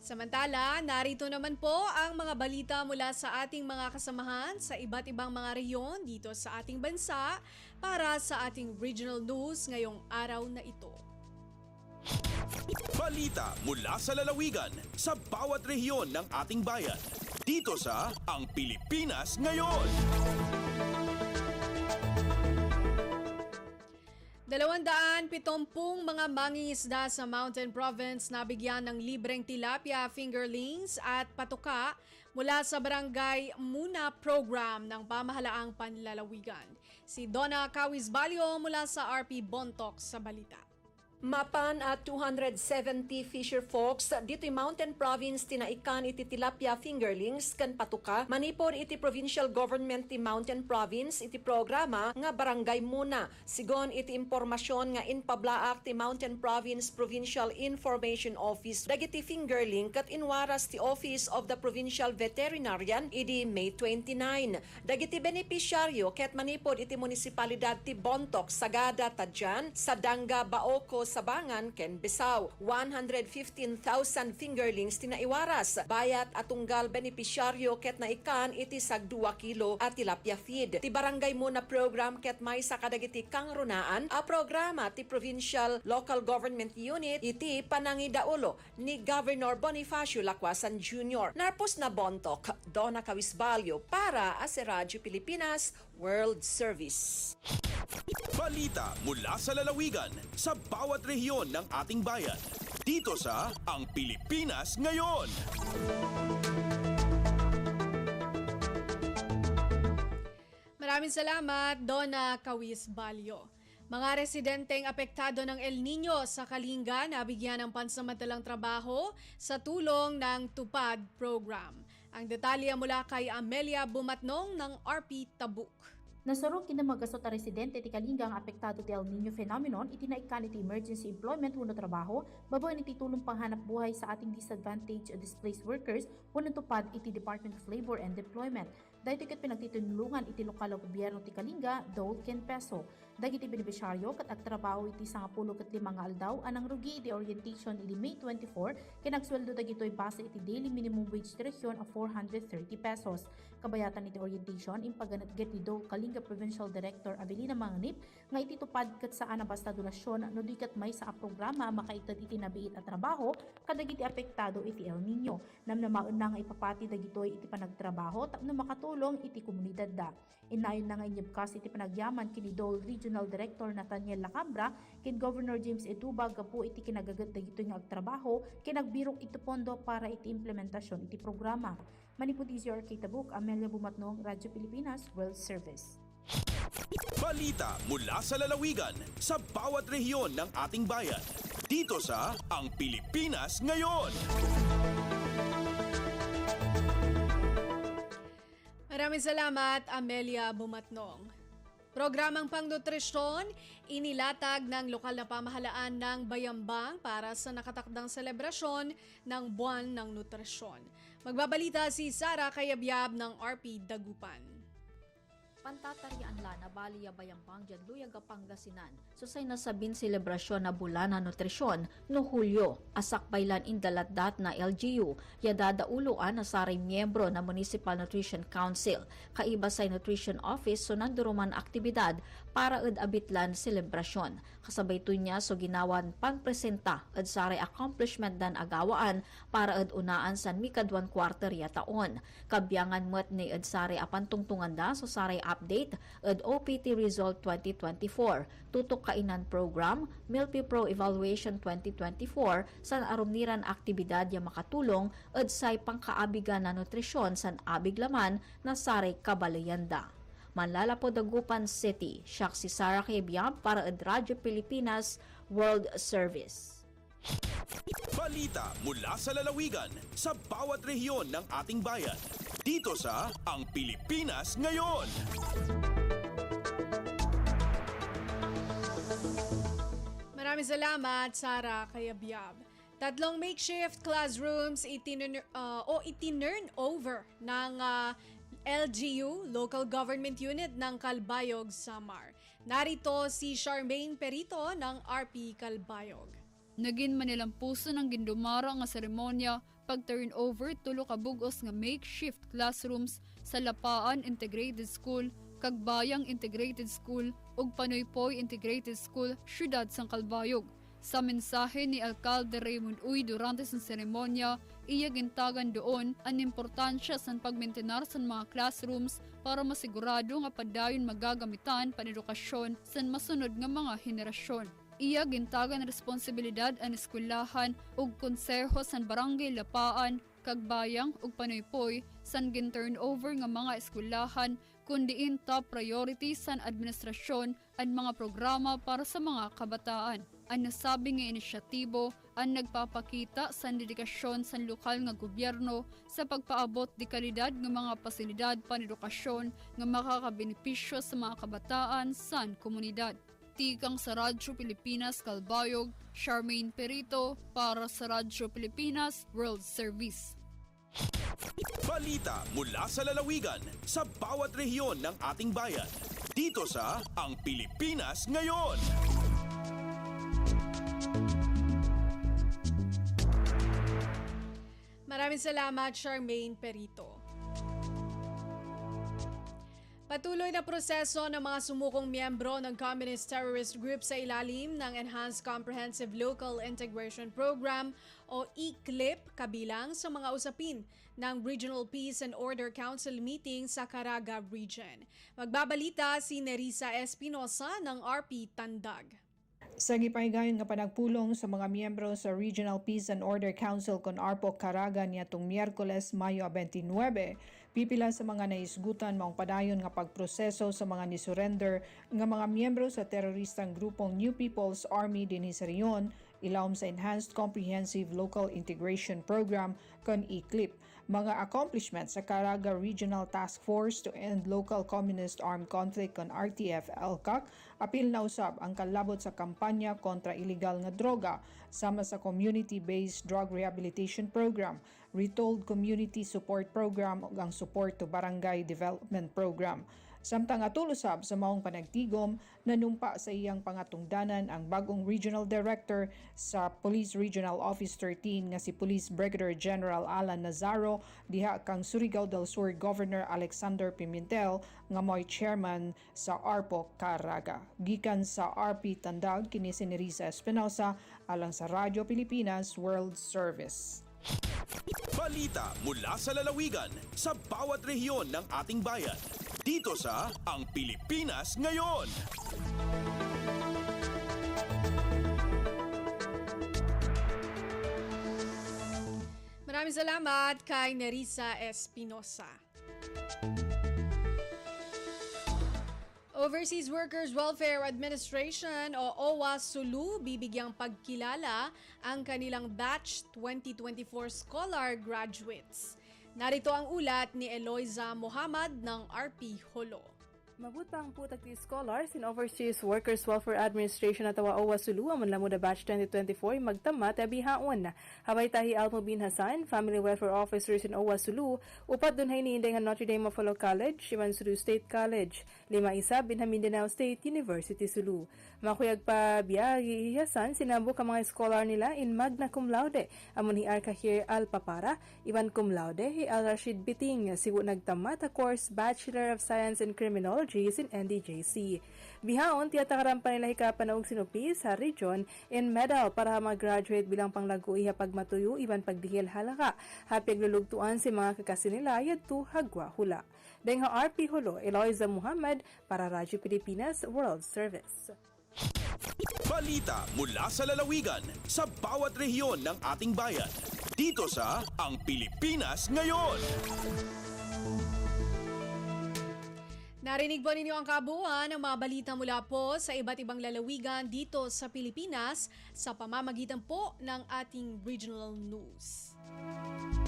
Samantala, narito naman po ang mga balita mula sa ating mga kasamahan sa iba't ibang mga rehiyon dito sa ating bansa para sa ating regional news ngayong araw na ito. Balita mula sa lalawigan sa bawat rehiyon ng ating bayan. Dito sa Ang Pilipinas Ngayon. 270 mga mangingisda sa Mountain Province nabigyan ng libreng tilapia fingerlings at patuka mula sa Barangay Muna program ng pamahalaang panlalawigan. Si Donna Cawisbalio mula sa RP Bontoc sa balita. Mapan at 270 fisher folks dito Mountain Province tinaikan iti tilapia fingerlings kan patuka manipod iti Provincial Government ti Mountain Province iti programa nga Barangay Muna. Sigon iti impormasyon nga inpablaak ti Mountain Province Provincial Information Office dagiti fingerling kat inwaras ti Office of the Provincial Veterinarian idi May 29. Dagiti benepisyaryo ket manipod iti munisipalidad ti Bontoc, Sagada, Tadjan, Sadanga, Baoco, Sabangan, ken Bisaw. 115,000 fingerlings tinaiwaras. Bayat at tunggal benepisyaryo ket naikan iti sag 2 kilo at tilapia feed. Ti Barangay Muna program ket may sa kadagiti kangrunaan a programa ti Provincial Local Government Unit iti panangidaulo ni Governor Bonifacio Lacwasan Jr. Narpos na Bontoc, Donna Cawisbalio para sa Radyo Pilipinas World Service. Balita mula sa lalawigan sa bawat rehiyon ng ating bayan. Dito sa Ang Pilipinas Ngayon. Maraming salamat, Donna Cawisbalio. Mga residenteng apektado ng El Nino sa Kalinga nabigyan ng pansamantalang trabaho sa tulong ng Tupad program. Ang detalye mula kay Amelia Bumatnong ng RP Tabuk. Nasarong kinamagasot a residente ti Kalinga ang apektado ti El Nino phenomenon itinaikan iti emergency employment wenno trabaho babaen iti tulong panghanap buhay sa ating disadvantaged displaced workers wenno tupad iti Department of Labor and Deployment. Dahito ket pinagtitunulungan iti lokal na gobyerno ti Kalinga dol ken peso. Dagiti benepisyaryo ket agtrabaho iti 15 ket 5 nga aldaw anang rugi iti orientation iti May 24 ken agsweldo dagitoy base iti daily minimum wage ti resyon a 430 pesos. Kabayatan iti orientation impaganatget ni dol Kalinga Provincial Director Avelina Manganip nga iti tupad ket saan a basta donasyon no di ket may sa programa makaitad iti nabiit a trabaho kadagiti apektado iti El Nino. Namnamaen na nga ipapati dagitoy iti panagtrabaho tapno makatulong iti komunidad da. Inayon na nga inyebkas iti panagyaman kini Dole Regional Director Nathaniel Lacambra ken Governor James Etuba gapu iti kinagagat dagitoy nga agtrabaho kinagbirok iti pondo para iti implementasyon iti programa. Manipud RK Tabuk, Amelia Bumatnong, Radyo Pilipinas World Service. Balita mula sa lalawigan sa bawat rehiyon ng ating bayan. Dito sa Ang Pilipinas Ngayon. Maraming salamat, Amelia Bumatnong. Programang pangnutrisyon inilatag ng lokal na pamahalaan ng Bayambang para sa nakatakdang selebrasyon ng Buwan ng Nutrisyon. Magbabalita si Sara Kayabyab ng RP Dagupan. Pantatarian la na baliya Bayambang dyan luyaga Pangasinan. Susay na sabin selebrasyon na bulan na nutrisyon no Hulyo. Asakbaylan indalatdat na LGU. Yadadauluan na saray miyembro na Municipal Nutrition Council. Kaiba sa Nutrition Office so nanduruman aktibidad para abitlan selebrasyon. Kasabay to niya so ginawan pagpresenta at saray accomplishment dan agawaan para unaan san mikadwan quarter ya taon. Kabyangan met ni saray apantungtungan da so saray update at OPT Result 2024, Tutok Kainan Program, Milpi Pro Evaluation 2024, san arumniran aktibidad yang makatulong at say pangkaabigan na nutrisyon san abig laman na saray kabalayanda. Manlalapo Dagupan City, siya si Sara Kayabyab para at Radyo Pilipinas World Service. Balita mula sa lalawigan sa bawat rehiyon ng ating bayan. Dito sa Ang Pilipinas Ngayon. Maraming salamat, Sara Kayabyab. 3 makeshift classrooms itinurn over ng LGU, Local Government Unit ng Calbayog, Samar. Narito si Charmaine Perito ng RP Calbayog. Naging manilang puso ng gindumara nga seremonya pag-turnover tulo ka bugos nga makeshift classrooms sa Lapaan Integrated School, Kagbayang Integrated School ug Panoypoy Integrated School, Syudad sang Calbayog. Sa mensahe ni Alcalde Raymond Uy durante sa seremonya, iya gintagan doon ang importansya sa pagmentenar sa mga classrooms para masigurado nga padayon magagamitan panedukasyon sa masunod nga mga henerasyon. Iya gintagan responsibilidad ang eskwelahan ug konseho sa barangay Lapaan, Kagbayang ug Panoypoy san gin-turnover nga mga eskwelahan kundiin top priority sa administrasyon ang mga programa para sa mga kabataan. Ang nasabi nga inisyatibo ang nagpapakita sa dedikasyon sa lokal nga gobyerno sa pagpaabot di kalidad ng mga pasilidad panedukasyon nga makakabenepisyo sa mga kabataan sa komunidad. Tikang sa Radyo Pilipinas Calbayog, Charmaine Perito para sa Radyo Pilipinas World Service. Balita mula sa lalawigan sa bawat rehiyon ng ating bayan. Dito sa Ang Pilipinas Ngayon. Maraming salamat, Charmaine Perito. Patuloy na proseso ng mga sumukong miyembro ng Communist Terrorist Group sa ilalim ng Enhanced Comprehensive Local Integration Program o ECLIP kabilang sa mga usapin ng Regional Peace and Order Council meeting sa Caraga Region. Magbabalita si Nerissa Espinosa ng RP Tandag. Sa gipaygayon nga panagpulong sa mga miyembro sa Regional Peace and Order Council kon ARPO Caraga niadtong Miyerkules, Mayo 29, pipila sa mga naisgutan maong padayon nga pagproseso sa mga nisurrender nga mga miyembro sa teroristang grupong New People's Army dinhi sa rehiyon ilawom sa Enhanced Comprehensive Local Integration Program kon ECLIP. Mga accomplishments sa Caraga Regional Task Force to End Local Communist Armed Conflict kon RTF-LCAC, apil na usab ang kalabot sa kampanya kontra illegal nga droga sama sa Community-Based Drug Rehabilitation Program, Retold Community Support Program ug ang Support to Barangay Development Program. Samtang atulusab sa maong panagtigom, nanumpa sa iyang pangatungdanan ang bagong Regional Director sa Police Regional Office 13 nga si Police Brigadier General Alan Nazaro diha kang Surigao del Sur Governor Alexander Pimentel nga mo'y chairman sa ARPO Caraga. Gikan sa RP Tandag, kini si Nerissa Espinosa alang sa Radyo Pilipinas World Service. Balita mula sa lalawigan sa bawat rehiyon ng ating bayan. Dito sa Ang Pilipinas Ngayon. Maraming salamat kay Nerissa Espinosa. Overseas Workers Welfare Administration o OWA-Sulu bibigyang pagkilala ang kanilang Batch 2024 Scholar Graduates. Narito ang ulat ni Eloisa Muhammad ng RP Holo. Mabutang putak ti scholars in Overseas Workers Welfare Administration at OWA Sulu amon lamuda batch 2024 magtama tabi haon. Habay tahi Almubin Hasan, Family Welfare Officers in OWA Sulu, upat dunhay ni Inday Notre Dame of Apollo College, Shiman Sulu State College, 5 isa Binha Mindanao State University Sulu. Makuyag pa biyagi Hasan sinabok ang mga scholar nila in magna cum laude amon hi Arkahir Alpapara, iban cum laude hi Al Rashid Biting, siwo nagtama ta course Bachelor of Science in Criminology in NDJC. Bihaon, tiyatakaran pa nila hikapanaog sinupi sa region in medal para mag-graduate bilang panglago iha pagmatuyo iban pagdihil halaka. Hapig lulugtuan si mga kakasi nila yadto hagwa hula. Dengha RP Holo, Eloisa Muhammad para Radyo Pilipinas World Service. Balita mula sa lalawigan sa bawat rehiyon ng ating bayan. Dito sa Ang Pilipinas Ngayon. Narinig po ninyo ang kabuuan ng mga balita mula po sa iba't ibang lalawigan dito sa Pilipinas sa pamamagitan po ng ating regional news.